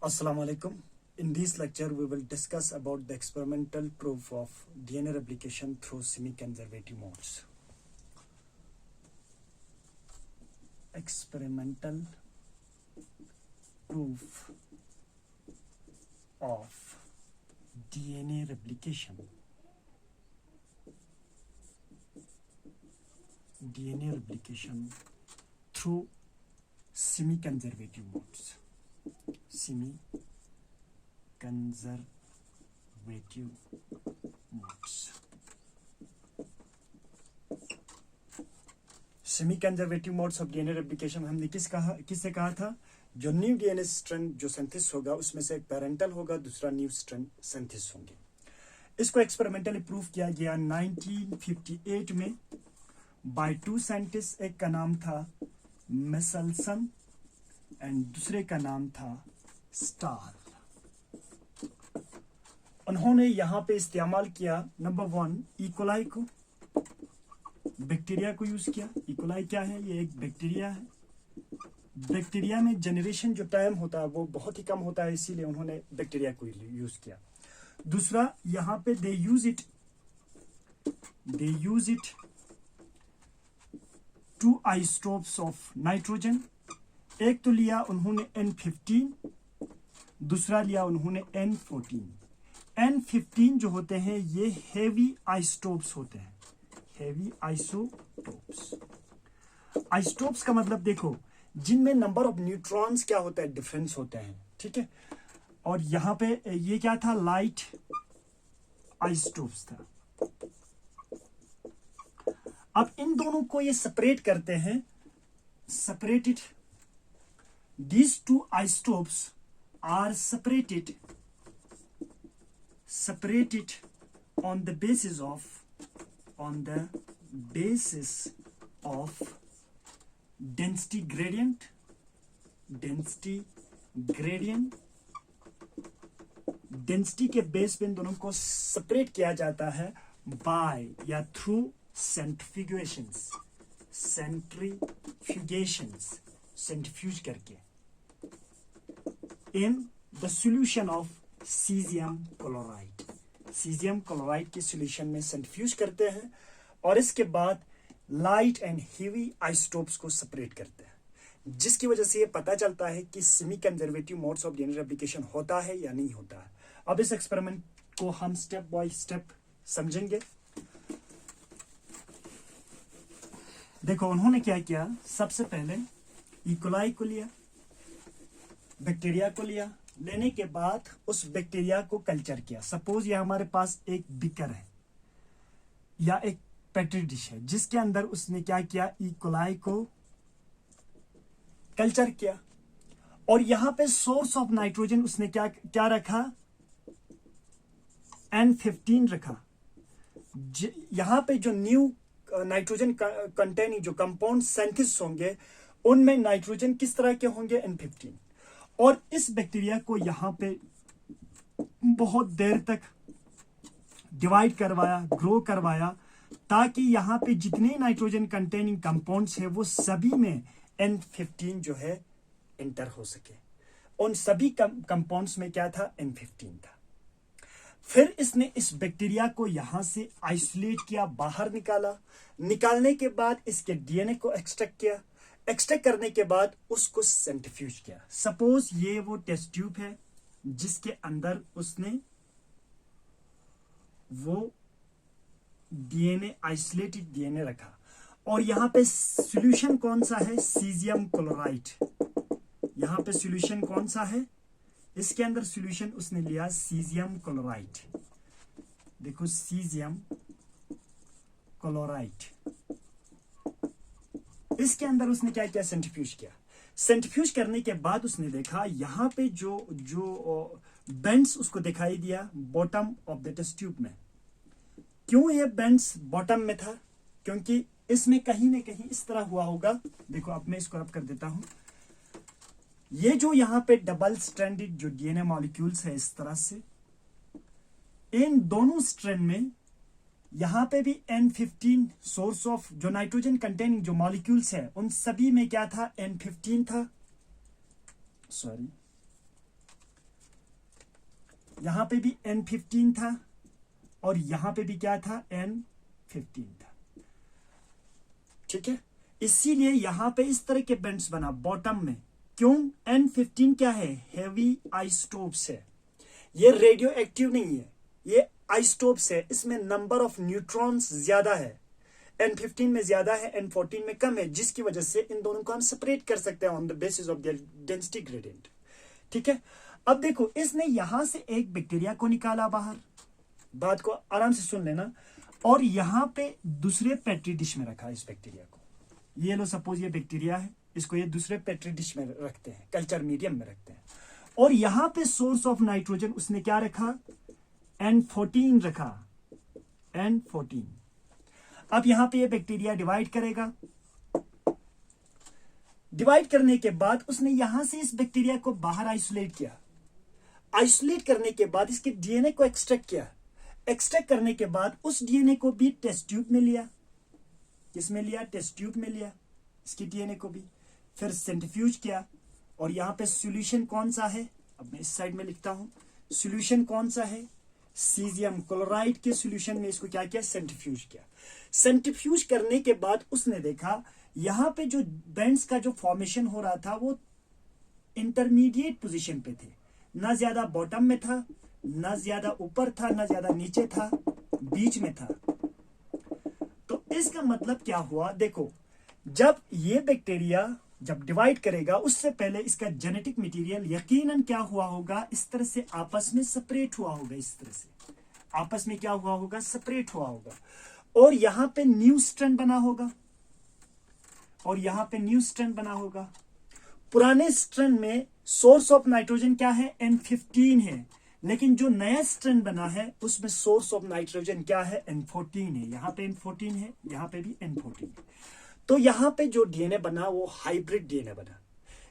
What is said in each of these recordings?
Assalamu alaikum. In this lecture, we will discuss about the experimental proof of DNA replication through semi-conservative modes. Experimental proof of DNA replication. DNA replication through semi-conservative modes. Semi-conservative modes. Semi conservative modes of DNA replication हमने किससे कहा था? जो new DNA strand जो synthesis होगा उसमें से एक पेरेंटल होगा, दूसरा न्यू स्ट्रैंड सिंथेसिस होंगे। इसको एक्सपेरिमेंटली प्रूव किया गया 1958 में बाय टू साइंटिस्ट। एक का नाम था मिशेल्सन एंड दूसरे का नाम था स्टाल। उन्होंने यहां पे इस्तेमाल किया नंबर 1 इकोलाई को, बैक्टीरिया को यूज किया। इकोलाई क्या है? ये एक बैक्टीरिया है। बैक्टीरिया में जनरेशन जो टाइम होता है वो बहुत ही कम होता है, इसीलिए उन्होंने बैक्टीरिया को यूज किया। दूसरा यहां पे they use it 2 isotopes of nitrogen. एक तो लिया उन्होंने N15, दूसरा लिया उन्होंने N14। N15 जो होते हैं ये हेवी आइसोटोप्स होते हैं। Heavy isotopes. आइसोटोप्स का मतलब देखो, जिनमें नंबर ऑफ न्यूट्रॉन्स क्या होता है, डिफरेंस होते हैं, ठीक है। और यहां पे ये क्या था? लाइट आइसोटोप्स था। अब इन दोनों को ये सेपरेट करते हैं। Separated, these 2 isotopes are separated on the basis of density gradient density के बेस पे इन दोनों को सेपरेट किया जाता है बाय या थ्रू सेंट्रीफ्यूज करके in the solution of cesium chloride। cesium chloride के solution में सेंट्रीफ्यूज करते हैं और इसके बाद लाइट एंड हेवी आइसोटोप्स को सेपरेट करते हैं, जिसकी वजह से ये पता चलता है कि semi conservative modes of DNA replication होता है या नहीं होता है। अब इस एक्सपेरिमेंट को हम स्टेप बाय स्टेप समझेंगे। देखो उन्होंने क्या किया, सबसे पहले इकोलाई को लिया, बैक्टीरिया को लिया। लेने के बाद उस बैक्टीरिया को कल्चर किया। सपोज ये हमारे पास एक बीकर है या एक पेट्री डिश है, जिसके अंदर उसने क्या किया, इकोलाई को कल्चर किया। और यहां पे सोर्स ऑफ नाइट्रोजन उसने क्या रखा, N15 रखा। यहां पे जो न्यू नाइट्रोजन कंटेनिंग जो कंपाउंड सिंथेसिस होंगे उनमें नाइट्रोजन किस तरह के होंगे, N15। और इस बैक्टीरिया को यहां पे बहुत देर तक डिवाइड करवाया, ग्रो करवाया, ताकि यहां पे जितने नाइट्रोजन कंटेनिंग कंपाउंड्स है वो सभी में N15 जो है एंटर हो सके। उन सभी कंपाउंड्स में क्या था, N15 था। फिर इसने इस बैक्टीरिया को यहां से आइसोलेट किया, बाहर निकाला। निकालने के बाद इसके डीएनए को एक्सट्रैक्ट किया। एक्सट्रैक्ट करने के बाद उसको सेंट्रीफ्यूज किया। सपोज ये वो टेस्ट ट्यूब है जिसके अंदर उसने वो डीएनए, आइसोलेटेड डीएनए रखा। और यहां पे सॉल्यूशन कौन सा है, सीजियम क्लोराइड। यहां पे सॉल्यूशन कौन सा है, इसके अंदर सॉल्यूशन उसने लिया सीजियम क्लोराइड। देखो सीजियम क्लोराइड, इसके अंदर उसने क्या किया, सेंट्रीफ्यूज किया। सेंट्रीफ्यूज करने के बाद उसने देखा यहां पे जो बेंड्स उसको दिखाई दिया bottom of the test tube में। क्यों ये बेंड्स बॉटम में था? क्योंकि इसमें कहीं ना कहीं इस तरह हुआ होगा। देखो अब मैं इसको रब कर देता हूं। ये जो यहां पे डबल स्ट्रैंडेड जो डीएनए मॉलिक्यूल्स है इस तरह से, इन दोनों स्ट्रैंड में यहां पे भी N15 सोर्स ऑफ जो नाइट्रोजन कंटेनिंग जो मॉलिक्यूल्स है उन सभी में क्या था, N15 था। सॉरी, यहां पे भी N15 था और यहां पे भी क्या था, N15 था। ठीक है, इसीलिए यहां पे इस तरह के बेंड्स बना बॉटम में। क्यों? N15 क्या है, हेवी आइसोटोप्स है, ये रेडियो एक्टिव नहीं है, ये आइसोटोप्स है, इसमें नंबर ऑफ न्यूट्रॉन्स ज्यादा है, N15 में ज्यादा है, N14 में कम है, जिसकी वजह से इन दोनों को हम सेपरेट कर सकते हैं on the basis of their density gradient. ठीक है, अब देखो इसने यहां से एक बैक्टीरिया को निकाला बाहर, बात को आराम से सुन लेना, और यहां पे दूसरे पेट्री डिश में रखा इस बैक्टीरिया को। ये लो सपोज ये बैक्टीरिया है, इसको ये दूसरे पेट्री डिश में रखते हैं, कल्चर मीडियम में रखते हैं, और यहां पे सोर्स ऑफ नाइट्रोजन उसने क्या रखा, N14 रखा, N14। अब यहां पे ये बैक्टीरिया डिवाइड करेगा, डिवाइड करने के बाद उसने यहां से इस बैक्टीरिया को बाहर आइसोलेट किया, आइसोलेट करने के बाद इसके डीएनए को एक्सट्रैक्ट किया, एक्सट्रैक्ट करने के बाद उस डीएनए को भी टेस्ट ट्यूब में लिया, किसमें लिया, टेस्ट ट्यूब में लिया इसके डीएनए को भी, फिर सेंट्रीफ्यूज किया, और यहां पे सॉल्यूशन कौन सा है, अब मैं इस साइड में लिखता हूं, सॉल्यूशन कौन सा है, सीजियम क्लोराइड के सॉल्यूशन में इसको क्या किया, सेंट्रीफ्यूज किया। सेंट्रीफ्यूज करने के बाद उसने देखा यहां पे जो बेंड्स का जो फॉर्मेशन हो रहा था वो इंटरमीडिएट पोजीशन पे थे, ना ज्यादा बॉटम में था, ना ज्यादा ऊपर था, ना ज्यादा नीचे था, बीच में था। तो इसका मतलब क्या हुआ, देखो जब ये बैक्टीरिया जब डिवाइड करेगा उससे पहले इसका जेनेटिक मटेरियल यकीनन क्या हुआ होगा, इस तरह से आपस में सेपरेट हुआ होगा, इस तरह से आपस में क्या हुआ होगा, सेपरेट हुआ होगा, और यहां पे न्यू स्ट्रैंड बना होगा, और यहां पे न्यू स्ट्रैंड बना होगा। पुराने स्ट्रैंड में सोर्स ऑफ नाइट्रोजन क्या है, N15 है, लेकिन जो नया स्ट्रैंड बना है उसमें सोर्स ऑफ नाइट्रोजन क्या है, N14 है। यहां पे N14 है, यहां पे भी N14 है। तो यहां पे जो डीएनए बना वो हाइब्रिड डीएनए बना।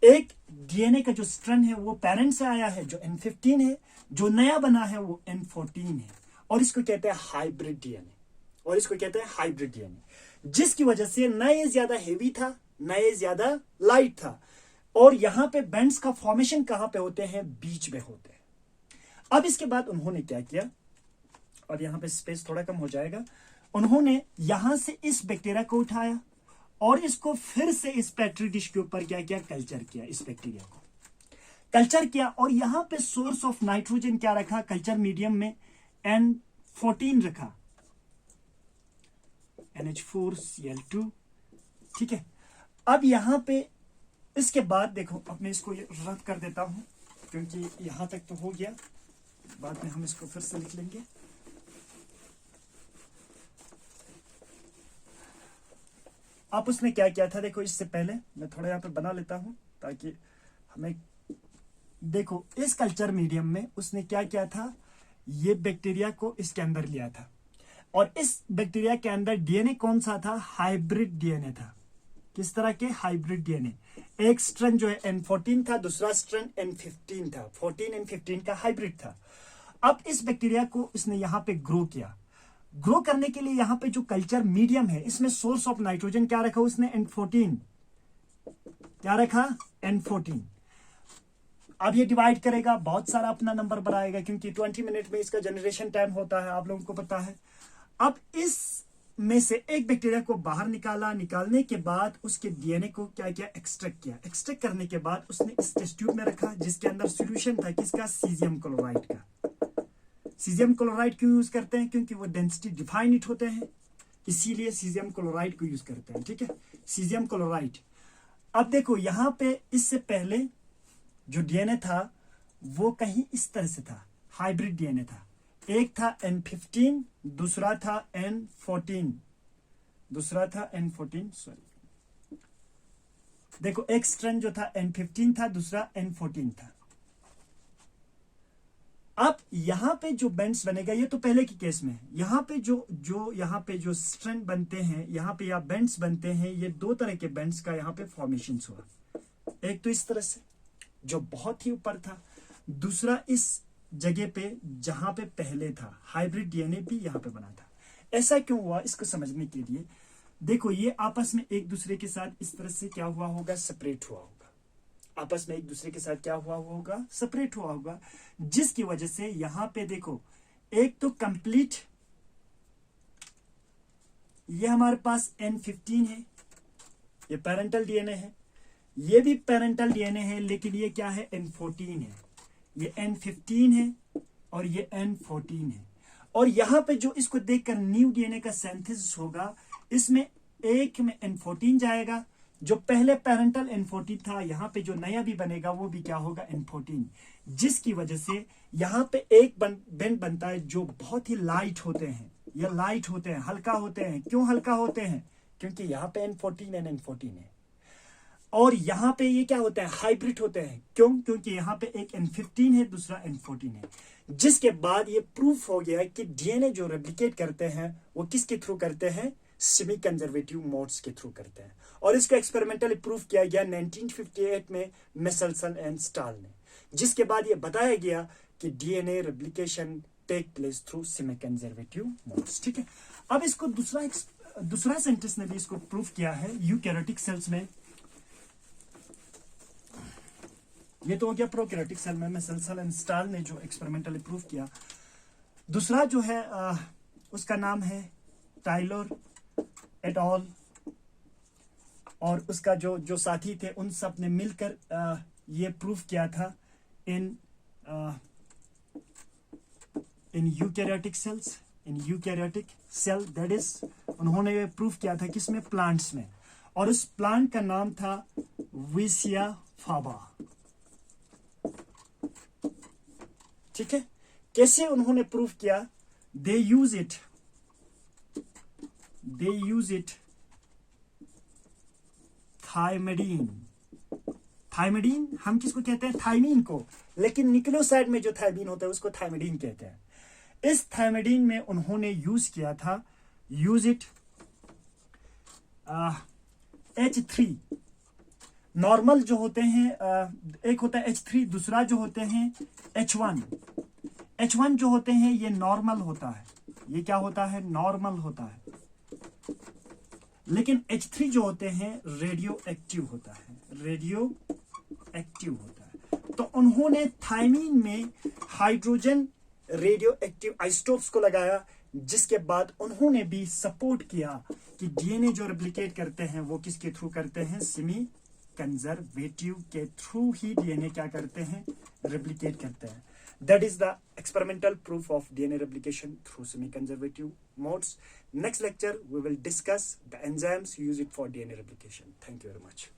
एक डीएनए का जो स्ट्रैंड है वो पेरेंट से आया है जो N15 है, जो नया बना है वो N14 है, और इसको कहते हैं हाइब्रिड डीएनए, और इसको कहते हैं हाइब्रिड डीएनए, जिसकी वजह से नए ज्यादा हेवी था, नए ज्यादा लाइट था, और यहां पे बेंड्स का फॉर्मेशन कहां पे होते हैं, बीच में होते हैं। अब इसके बाद उन्होंने क्या किया, और यहां पे स्पेस थोड़ा कम हो जाएगा, उन्होंने यहां से इस बैक्टीरिया को उठाया और इसको फिर से इस पेट्री डिश के ऊपर क्या किया, कल्चर किया, इस बैक्टीरिया को कल्चर किया, और यहां पे सोर्स ऑफ नाइट्रोजन क्या रखा, कल्चर मीडियम में N14 रखा, NH4Cl2। ठीक है, अब यहां पे इसके बाद देखो, अब मैं इसको रद्द कर देता हूं क्योंकि यहां तक तो हो गया, बाद में हम इसको फिर से लिख लेंगे। अब उसने क्या किया था, देखो इससे पहले मैं थोड़ा यहां पे बना लेता हूं ताकि हमें, देखो इस कल्चर मीडियम में उसने क्या किया था, ये बैक्टीरिया को इसके अंदर लिया था, और इस बैक्टीरिया के अंदर डीएनए कौन सा था, हाइब्रिड डीएनए था। किस तरह के, हाइब्रिड डीएनए। एक स्ट्रैंड जो है N14 था, दूसरा स्ट्रैंड N15 था, 14 N15 का हाइब्रिड था। अब इस बैक्टीरिया को इसने यहां पे ग्रो किया, ग्रो करने के लिए यहां पे जो कल्चर मीडियम है इसमें सोर्स ऑफ नाइट्रोजन क्या रखा उसने, N14, क्या रखा, N14। अब ये डिवाइड करेगा, बहुत सारा अपना नंबर बनाएगा, क्योंकि 20 मिनट में इसका जनरेशन टाइम होता है, आप लोगों को पता है। अब इस में से एक बैक्टीरिया को बाहर निकाला, निकालने के बाद उसके डीएनए को क्या किया, एक्सट्रैक्ट किया, एक्सट्रैक्ट करने के बाद उसने इस टेस्ट ट्यूब में रखा, जिसके अंदर सॉल्यूशन था किसका, सीजियम क्लोराइड का। सीजियम क्लोराइड क्यों यूज करते हैं, क्योंकि वो डेंसिटी डिफाइनिट होते हैं, इसीलिए सीजियम क्लोराइड को यूज करते हैं। ठीक है, सीजियम क्लोराइड। अब देखो यहां पे इससे पहले जो डीएनए था वो कहीं इस तरह से था, हाइब्रिड डीएनए था, एक था N15, दूसरा था N14, सॉरी, देखो एक स्ट्रैंड जो था N15 था, दूसरा N14 था। अब यहां पे जो बेंड्स बनेगा, ये तो पहले की केस में है, यहां पे जो यहां पे जो स्ट्रैंड बनते हैं, यहां पे या बेंड्स बनते हैं, ये दो तरह के बेंड्स का यहां पे फॉर्मेशन हुआ। एक तो इस तरह से जो बहुत ही ऊपर था, दूसरा इस जगह पे जहां पे पहले था, हाइब्रिड डीएनए भी यहां पे बना था। ऐसा क्यों हुआ, इसको समझने के लिए देखो, ये आपस में एक दूसरे के साथ इस तरह से क्या हुआ होगा, सेपरेट हुआ होगा। आपस में एक दूसरे के साथ क्या हुआ होगा, सेपरेट हुआ होगा, जिसकी वजह से यहां पे देखो एक तो कंप्लीट ये हमारे पास N15 है, ये पेरेंटल डीएनए है, ये भी पेरेंटल डीएनए है, लेकिन ये क्या है, N14 है, ये N15 है और ये N14 है। और यहां पे जो इसको देखकर न्यू डीएनए का सिंथेसिस होगा, इसमें एक में N14 जाएगा, जो पहले पेरेंटल N14 था, यहां पे जो नया भी बनेगा वो भी क्या होगा, N14, जिसकी वजह से यहां पे एक बेंड बनता है जो बहुत ही लाइट होते हैं, ये लाइट होते हैं, हल्का होते हैं। क्यों हल्का होते हैं, क्योंकि यहाँ पे N14 है, N14 है। और यहाँ पे ये क्या होता है, हाइब्रिड होते हैं। क्यों, क्योंकि यहाँ पे एक N15 है, दूसरा N14 है, जिसके बाद ये प्रूफ हो गया कि डीएनए जो रेप्लिकेट करते हैं वो किसके थ्रू करते हैं, सेमी कंजर्वेटिव मोड्स के थ्रू करते हैं। और इसको एक्सपेरिमेंटली प्रूफ किया गया 1958 में मेसेल्सन एंड स्टाल ने, जिसके बाद ये बताया गया कि DNA replication take place through semi conservative modes. ठीक है, अब इसको दूसरा साइंटिस्ट ने भी इसको प्रूफ किया है यूकैरियोटिक सेल्स में। ये तो हो गया प्रोकैरियोटिक सेल में मेसेल्सन एंड स्टाल ने जो एक्सपेरिमेंटली प्रूफ किया। दूसरा जो है उसका नाम है टाइलर एट ऑल, और उसका जो साथी थे उन सब ने मिलकर ये प्रूफ किया था in eukaryotic cells, in eukaryotic cell, that is उन्होंने ये प्रूफ किया था किसमें, प्लांट्स में, और उस प्लांट का नाम था विसिया फाबा। ठीक है, कैसे उन्होंने प्रूफ किया, दे यूज इट थायमिडीन, हम किसको कहते हैं, थायमीन को, लेकिन न्यूक्लियोसाइड में जो थायमीन होता है उसको थायमिडीन कहते हैं। इस थायमिडीन में उन्होंने यूज किया था, यूज इट H3 नॉर्मल जो होते हैं, एक होता है H3, दूसरा जो होते हैं H1 जो होते हैं ये नॉर्मल होता है, ये क्या होता है, नॉर्मल होता है, लेकिन H3 जो होते हैं रेडियो एक्टिव होता है, रेडियो एक्टिव होता है। तो उन्होंने थायमीन में हाइड्रोजन रेडियो एक्टिव आइसोटोप्स को लगाया, जिसके बाद उन्होंने भी सपोर्ट किया कि डीएनए जो रेप्लिकेट करते हैं वो किसके थ्रू करते हैं, सेमी कंजर्वेटिव के थ्रू ही डीएनए क्या करते हैं, रेप्लिकेट करते हैं। That is the experimental proof of DNA replication through semi-conservative modes. Next lecture, we will discuss the enzymes used for DNA replication. Thank you very much.